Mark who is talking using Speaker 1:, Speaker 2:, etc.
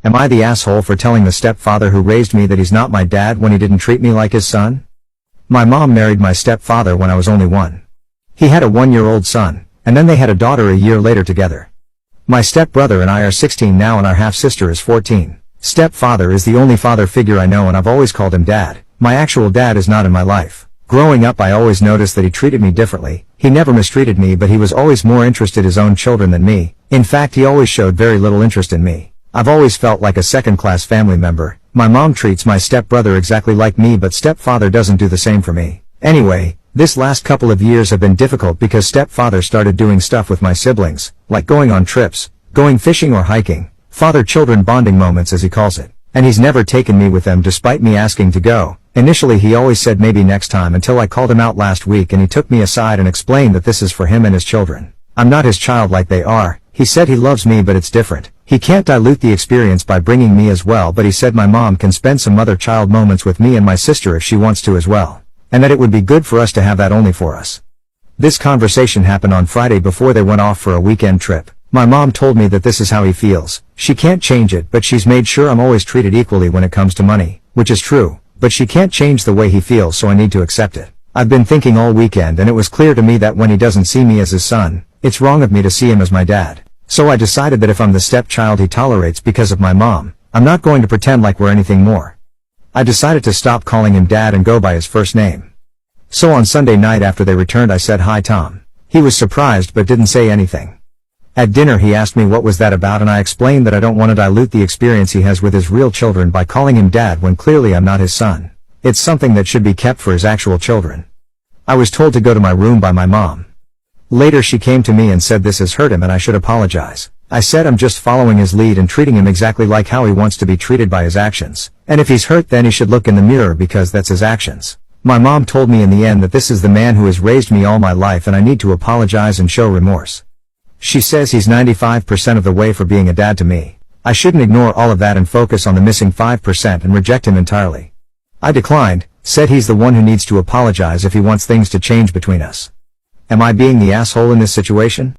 Speaker 1: Am I the asshole for telling the stepfather who raised me that he's not my dad when he didn't treat me like his son? My mom married my stepfather when I was only 1. He had a 1-year-old son, and then they had a daughter a year later together. My stepbrother and I are 16 now and our half-sister is 14. Stepfather is the only father figure I know and I've always called him dad. My actual dad is not in my life. Growing up I always noticed that he treated me differently. He never mistreated me but he was always more interested in his own children than me. In fact he always showed very little interest in me. I've always felt like a second-class family member. My mom treats my stepbrother exactly like me but stepfather doesn't do the same for me. Anyway, this last couple of years have been difficult because stepfather started doing stuff with my siblings, like going on trips, going fishing or hiking, father-children bonding moments as he calls it. And he's never taken me with them despite me asking to go. Initially he always said maybe next time until I called him out last week and he took me aside and explained that this is for him and his children. I'm not his child like they are. He said he loves me but it's different. He can't dilute the experience by bringing me as well but he said my mom can spend some mother-child moments with me and my sister if she wants to as well. And that it would be good for us to have that only for us. This conversation happened on Friday before they went off for a weekend trip. My mom told me that this is how he feels. She can't change it but she's made sure I'm always treated equally when it comes to money, which is true, but she can't change the way he feels so I need to accept it. I've been thinking all weekend and it was clear to me that when he doesn't see me as his son, it's wrong of me to see him as my dad. So I decided that if I'm the stepchild he tolerates because of my mom, I'm not going to pretend like we're anything more. I decided to stop calling him dad and go by his first name. So on Sunday night after they returned I said hi Tom. He was surprised but didn't say anything. At dinner he asked me what was that about and I explained that I don't want to dilute the experience he has with his real children by calling him dad when clearly I'm not his son. It's something that should be kept for his actual children. I was told to go to my room by my mom. Later she came to me and said this has hurt him and I should apologize. I said I'm just following his lead and treating him exactly like how he wants to be treated by his actions. And if he's hurt then he should look in the mirror because that's his actions. My mom told me in the end that this is the man who has raised me all my life and I need to apologize and show remorse. She says he's 95% of the way for being a dad to me. I shouldn't ignore all of that and focus on the missing 5% and reject him entirely. I declined, said he's the one who needs to apologize if he wants things to change between us. Am I being the asshole in this situation?